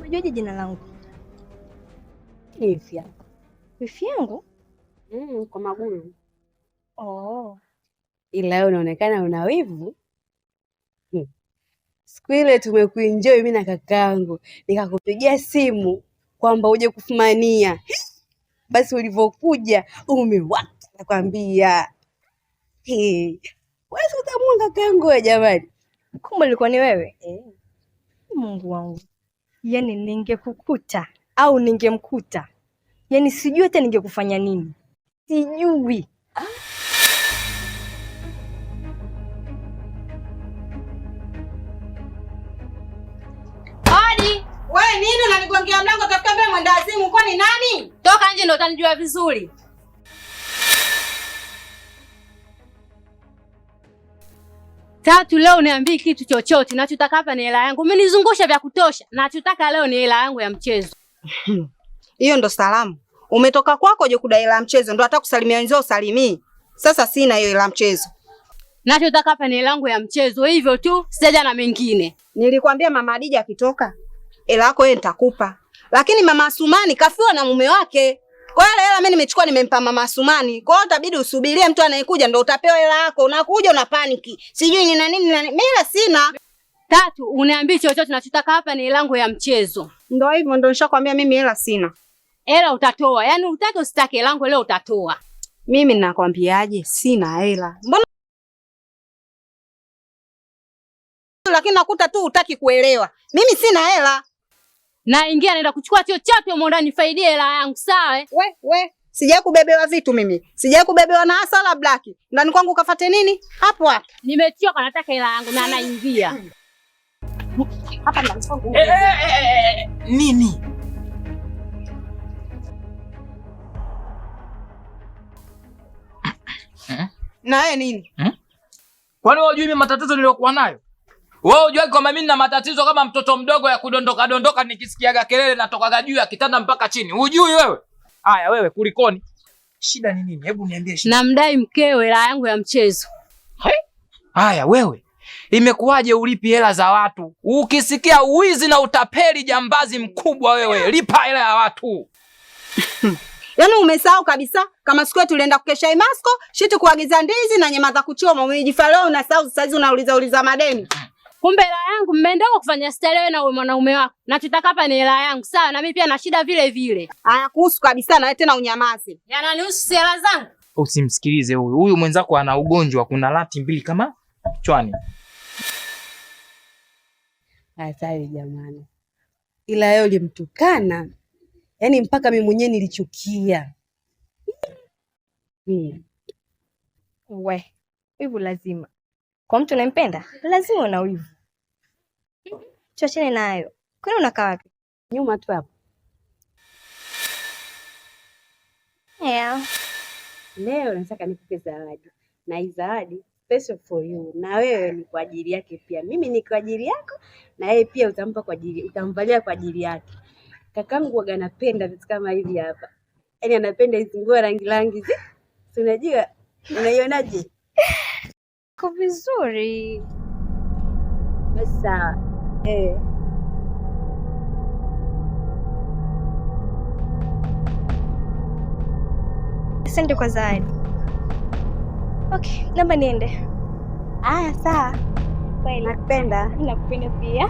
Umejuaje jina langu? Wifi yangu. Wifi yangu? Kwa Magulu. Oh. Ila wewe unaonekana una wivu. Siku ile tumekuenjoy mimi na kakaangu, nikakupigia simu kwamba uje kufumania. Basi ulivyokuja umewaka nakwambia. Wewe utamwanga kakaangu wewe jamani. Kumbe ilikuwa ni wewe? Mungu wangu. Yaani ningekukuta au ningemkuta. Yaani sijui hata ningekufanya nini. Sijui. Hodi! Wewe nini unanigongea mlango tafuta mbele mwenda azimu kwani nani? Toka nje ndio utanijua vizuri. Tatu, leo uniambie kitu chochote. Nachotaka hapa ni hela yangu. Umenizungusha vya kutosha. Nachotaka leo ni hela yangu ya mchezo. Hiyo ndo salamu. Umetoka kwako je kudai hela mchezo ndo hata kusalimia wenzao usalimii. Sasa sina hiyo hela mchezo. Nachotaka hapa ni hela yangu ya mchezo. Hivyo tu, sijaja na mengine. Nilikwambia mama Hadija akitoka hela yako yeye nitakupa. Lakini mama Asumani kafiwa na mume wake. Kwa hiyo hela mimi nimechukua nimempa mama Asumani. Kwa hiyo utabidi usubirie mtu anayekuja ndo utapewa hela yako. Unakuja una paniki. Sijui ni nini mimi sina. Tatu, uniambie chochote. Nachotaka hapa ni hela yangu ya mchezo. Ndio hivyo ndio nishakwambia mimi hela sina. Hela utatoa. Yaani utake usitake hela yangu leo utatoa. Mimi ninakwambiaje sina hela. Mbona lakini nakuta tu hutaki kuelewa. Mimi sina hela. Na ingia naenda kuchukua chochote huko ndani nifaidie hela yangu, sawa? We, sijai kubebewa vitu mimi. Sijai kubebewa na Asala Black. Ndani kwangu kafate nini? Hapo hapo. Nimechoka nataka hela yangu na anaingia. Hapa ndani kwangu. Nini? Na yeye nini? Kwani wewe hujui mimi matatizo niliyokuwa nayo? Wewe hujui kwamba mimi nina matatizo kama mtoto mdogo ya kudondoka nikisikiaga kelele natokaga juu ya kitanda mpaka chini. Hujui wewe? Haya wewe kulikoni? Shida ni nini? Hebu niambie shida. Namdai mkewe hela yangu ya mchezo. Haya wewe. Imekuwaje ulipi hela za watu? Ukisikia uwizi na utapeli jambazi mkubwa wewe, lipa hela ya watu. Yaani umesahau kabisa kama siku tulienda kukesha Imasco, shitu kuagiza ndizi na nyama za kuchoma. Umejifanya leo unasahau sasa hizi unauliza madeni. Kumbe hela yangu mmeenda kufanya starehe na wewe mwanaume wako. Nachotaka hapa ni hela yangu, sawa? Na mimi pia na shida vile vile. Haya kuhusu kabisa na wewe tena unyamaze. Yananihusu hela zangu. Usimsikilize huyu. Huyu mwenzako ana ugonjwa, kuna lati mbili kama kichwani. Hatari jamani. Ila yeye ulimtukana. Yaani mpaka mimi mwenyewe nilichukia. We, wivu lazima. Kwa mtu unayempenda, lazima una wivu. Tuachane nayo. Kwani unakaa wapi? Nyuma tu hapo. Yeah. Leo nataka nikupe zawadi. Na hii zawadi special for you. Na wewe ni kwa ajili yake pia. Mimi ni kwa ajili yako na yeye pia utamvalia kwa ajili yake. Kakangu waga anapenda vitu kama hivi hapa. Yaani anapenda hizo nguo rangi hizi. Si unajua? Unaionaje? Kwa vizuri. Basi sawa. Asante kwa zawadi. Okay, naomba niende. Aya, sawa. Kweli. Nakupenda. Nakupenda pia.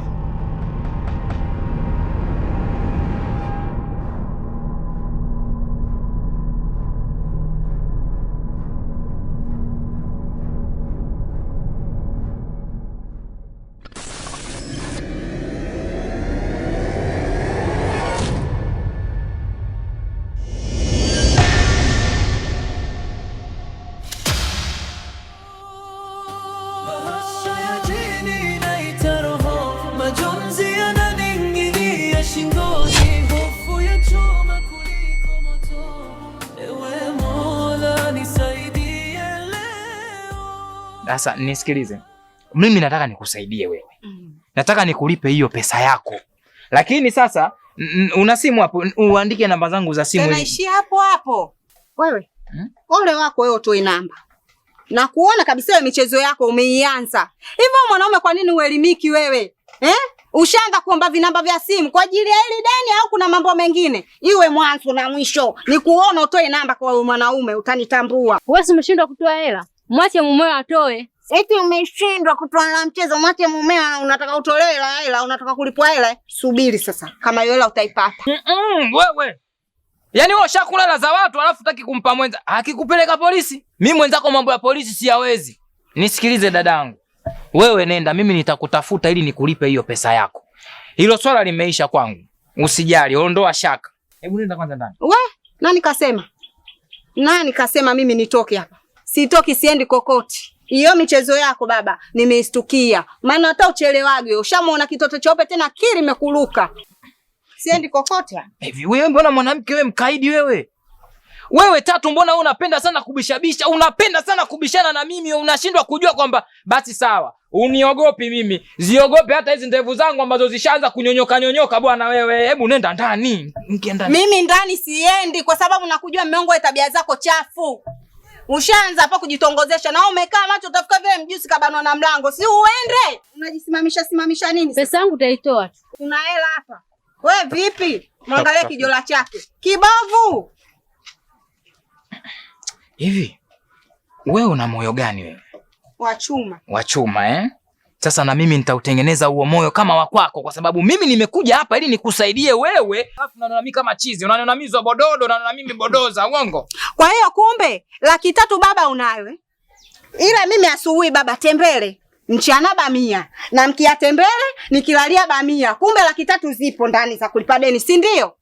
Sasa nisikilize. Mimi nataka nikusaidie wewe. Nataka nikulipe hiyo pesa yako. Lakini sasa una simu hapo, uandike namba zangu za simu. Tunaishia hapo. Wewe. Ole wako wewe utoe namba. Na kuona kabisa hiyo michezo yako umeianza. Hivyo mwanaume kwa nini uelimiki wewe? Ushaanza kuomba vinamba vya simu kwa ajili ya hili deni au kuna mambo mengine? Iwe mwanzo na mwisho. Ni kuona utoe namba kwa mwanaume utanitambua. Wewe umeshindwa kutoa hela. Mwache mumeo atoe. Eti umeshindwa kutoa hela mchezo, mwache mumeo unataka utolewe hela, unataka kulipwa hela. Subiri sasa kama hiyo hela utaipata. Wewe. Yaani wewe ushakula hela za watu alafu utaki kumpa mwenza. Akikupeleka polisi. Mimi mwenzako mambo ya polisi siyawezi. Nisikilize dadangu. Wewe nenda, mimi nitakutafuta ili nikulipe hiyo pesa yako. Hilo swala limeisha kwangu. Usijali, ondoa shaka. Hebu nenda kwanza ndani. Nani kasema? Nani kasema mimi nitoke hapa? Sitoki, siendi kokoti. Hiyo michezo yako baba, nimeistukia. Maana hata uchelewage, ushamuona kitoto cheupe tena kiri imekuruka. Siendi kokoti. Hivi wewe mbona mwanamke wewe mkaidi wewe? Wewe Tatu, mbona wewe unapenda sana kubishabisha? Unapenda sana kubishana na mimi, unashindwa kujua kwamba basi sawa. Uniogopi mimi. Ziogope hata hizi ndevu zangu ambazo zishaanza kunyonyoka bwana wewe. Hebu nenda ndani. Nkienda. Mimi ndani siendi kwa sababu nakujua mmeongo wa tabia zako chafu. Ushaanza hapa kujitongozesha na umekaa macho utafika vile mjusi kabanwa na mlango. Si uende. Unajisimamisha nini? Pesa yangu utaitoa tu. Kuna hela hapa. Wewe vipi? Mwangalie kijola chake. Kibovu. Hivi wewe una moyo gani wewe? Wa chuma Sasa na mimi nitautengeneza huo moyo kama wa kwako, kwa sababu mimi nimekuja hapa ili nikusaidie wewe. Alafu unaniona mimi kama chizi, unaniona mimi zo bododo, unaniona mimi bodoza, uongo. Kwa hiyo kumbe 300,000 baba unayo Ila mimi asubuhi baba tembele, mchana bamia, na mkia tembele nikilalia bamia. Kumbe 300,000 zipo ndani za kulipa deni, si ndio?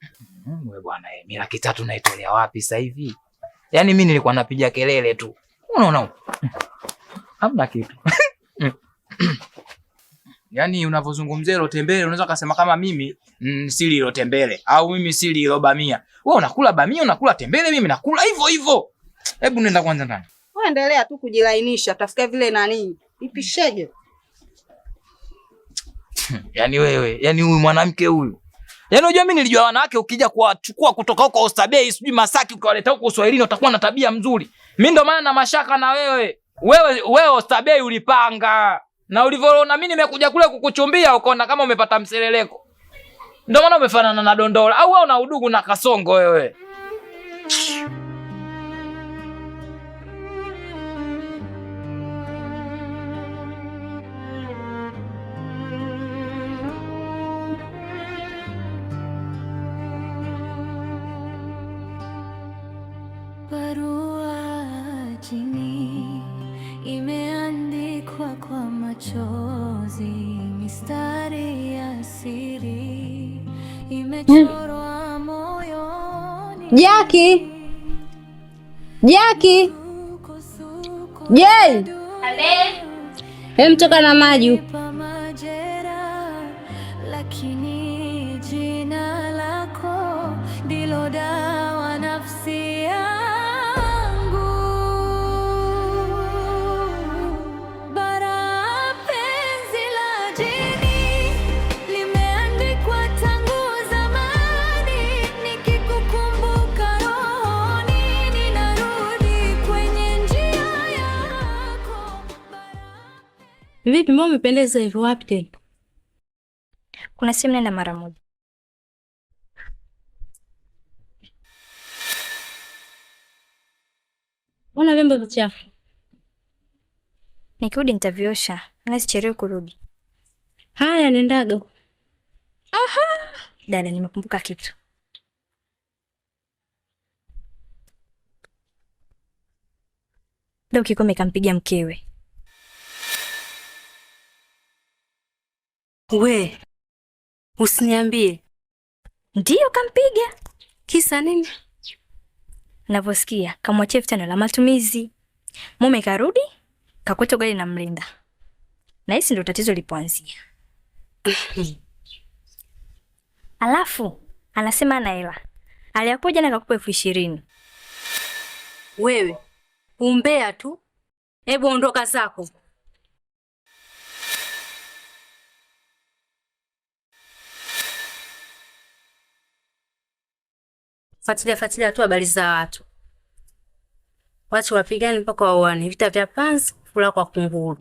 Wewe bwana, mimi 300,000 naitolea wapi sasa hivi? Yaani mimi nilikuwa napiga kelele tu. Unaona? Hamna kitu. Yaani unavyozungumzia hilo tembele unaweza kusema kama mimi sili hilo tembele au mimi sili hilo bamia. Wewe unakula bamia, unakula tembele, mimi nakula hivyo hivyo. Hebu nenda kwanza ndani. Wewe endelea tu kujilainisha, tafikia vile nani? Ipisheje? Yaani wewe, yaani huyu mwanamke huyu. Yaani unajua mimi nilijua wanawake ukija kuwachukua kutoka huko Oysterbay, sijui Masaki ukawaleta huko Uswahilini utakuwa na tabia mzuri. Mimi ndo maana na mashaka na wewe. Wewe Oysterbay ulipanga. Na ulivyoona mimi nimekuja kule kukuchumbia ukaona kama umepata mseleleko. Ndio maana umefanana na Dondola. Au wewe una udugu na Kasongo wewe. Barua chini imeandikwa kwa machozi, mistari ya siri imechorwa moyoni. Jackie! Jackie! Jay! Mtoka na maji. Lakini jina lako ndilo dawa nafsi yangu. Bara penzi la jini limeandikwa tangu zamani, nikikukumbuka rohoni ninarudi kwenye njia yako. Vipi mbona umependeza hivyo, wapi tena? Kuna simu, nenda mara moja. Mbona vyombo vichafu? Nikirudi nitaviosha, nasichelewe kurudi. Haya, nendaga. Dada, nimekumbuka kitu. Leo Kikome kampigia mkewe. We, usiniambie. Ndiyo kampiga. Kisa nini? Navyosikia kamwachia 5,000 la matumizi. Mume karudi, kakweta gari na mlinda. Na hisi ndio tatizo lipoanzia. Alafu anasema ana hela. Aliyakuwa jana kakupa 20,000. Wewe, umbea tu. Hebu ondoka zako. Fuatilia tu habari za watu. Watu wapigani mpaka waone, vita vya panzi kula kwa kunguru.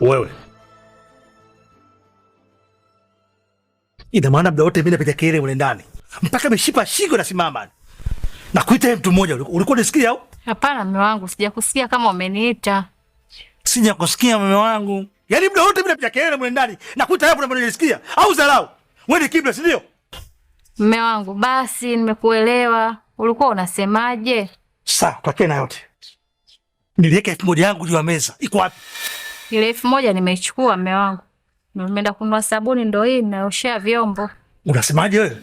Wewe. Ina maana muda wote mimi napiga kelele mle ndani. Mpaka mishipa shingo nasimama. Na kuita mtu mmoja ulikuwa unasikia au? Hapana mume wangu, sijakusikia kama umeniita. Sijakusikia mume wangu. Yaani muda wote mimi napiga kelele mle ndani. Na kuita hapo na unanisikia au dharau? Wewe ni kibla si ndio? Mume wangu, basi nimekuelewa. Ulikuwa unasemaje? Sawa, tuachane na yote. Niliweka 1000 yangu juu ya meza. Iko wapi? Ile 1000 nimeichukua mume wangu. Nimeenda kununua sabuni ndo hii ninaoshea vyombo. Unasemaje wewe?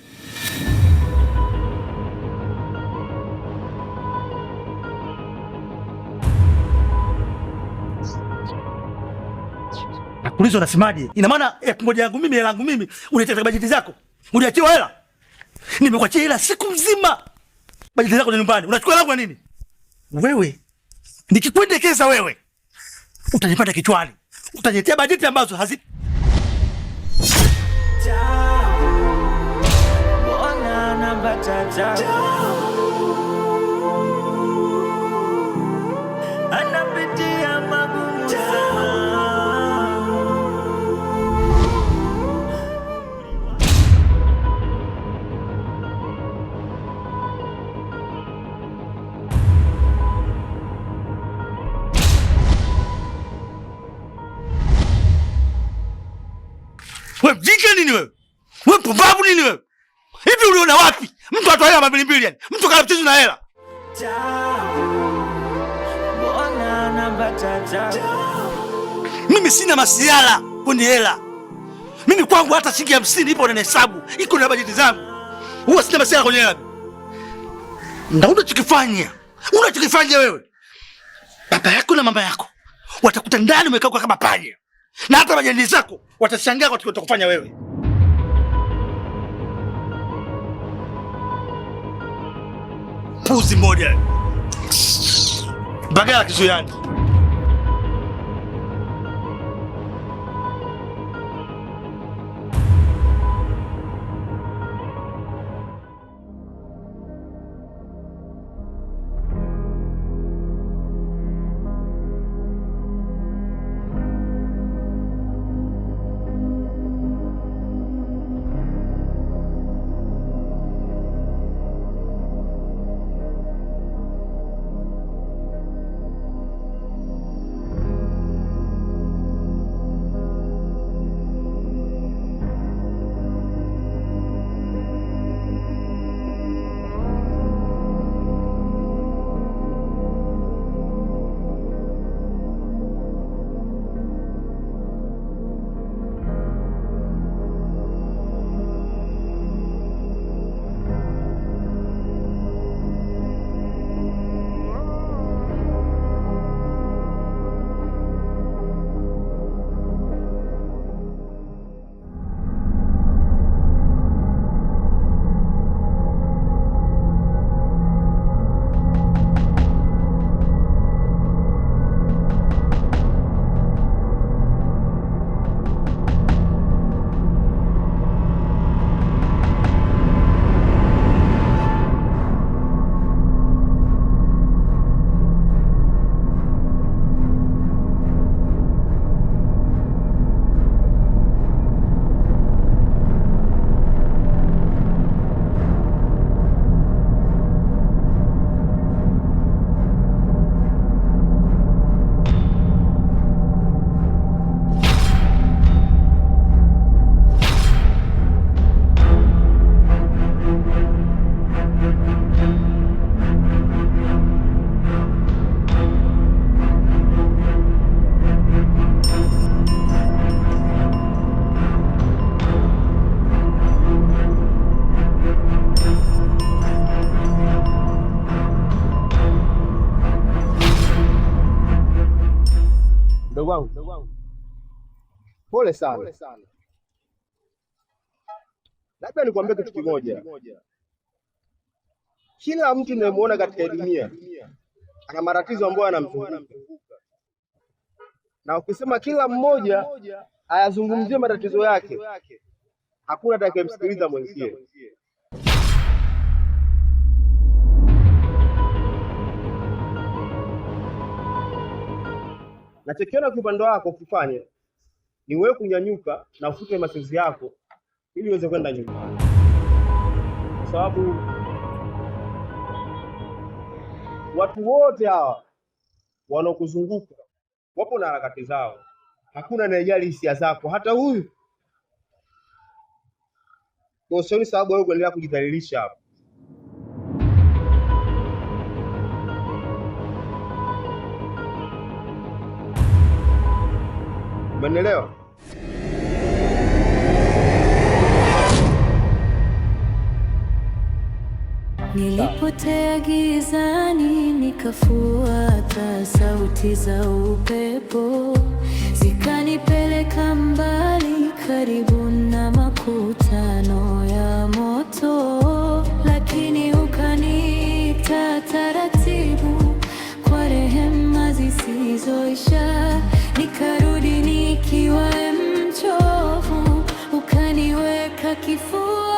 Nakuuliza unasemaje? Ina maana 1000 yangu mimi, hela yangu mimi, unataka bajeti zako? Uniachiwa hela? Nimekuachia hela siku nzima. Bajeti zako ni nyumbani. Unachukua langu nini? Wewe nikikuendekeza wewe utanipata kichwani. Utaniletea bajeti ambazo hazi Bona namba anapitia magumu sana. wewe mjinga nini wewe? Wewe pumbavu nini wewe? Hivi uliona wapi? Mtu atoa hela 200 yani. Mtu kana mchezo na hela. Bona namba Mimi sina masiala kwenye hela. Mimi kwangu hata shilingi 50 ipo na hesabu. Iko na bajeti zangu. Huwa sina masiala kwenye hela. Ndio unachokifanya wewe. Baba yako na mama yako watakuta ndani umekaa kama panya. Na hata majirani zako watashangaa kwa utakufanya wewe. Puzi moja. Bagala kizuiani. Mdogo wangu, pole sana. Labda nikwambie kitu kimoja, kila mtu ninayemuona katika dunia ana matatizo ambayo yanamzunguka, na ukisema kila mmoja ayazungumzie matatizo yake, hakuna atakayemsikiliza mwenzie. Nachokiona kwa upande wako ukifanya ni wewe kunyanyuka na ufute machozi yako ili uweze kwenda nyumbani, kwa sababu watu wote hawa wanaokuzunguka wapo na harakati zao, hakuna anayejali hisia zako, hata huyu. Kwa hiyo sababu wewe kuendelea kujidhalilisha hapa. Umeelewa? Nilipotea gizani nikafuata sauti za upepo, zikanipeleka mbali karibu na makutano ya moto, lakini ukaniita taratibu kwa rehema zisizoisha. Nikarudi nikiwa mchovu, ukaniweka kifua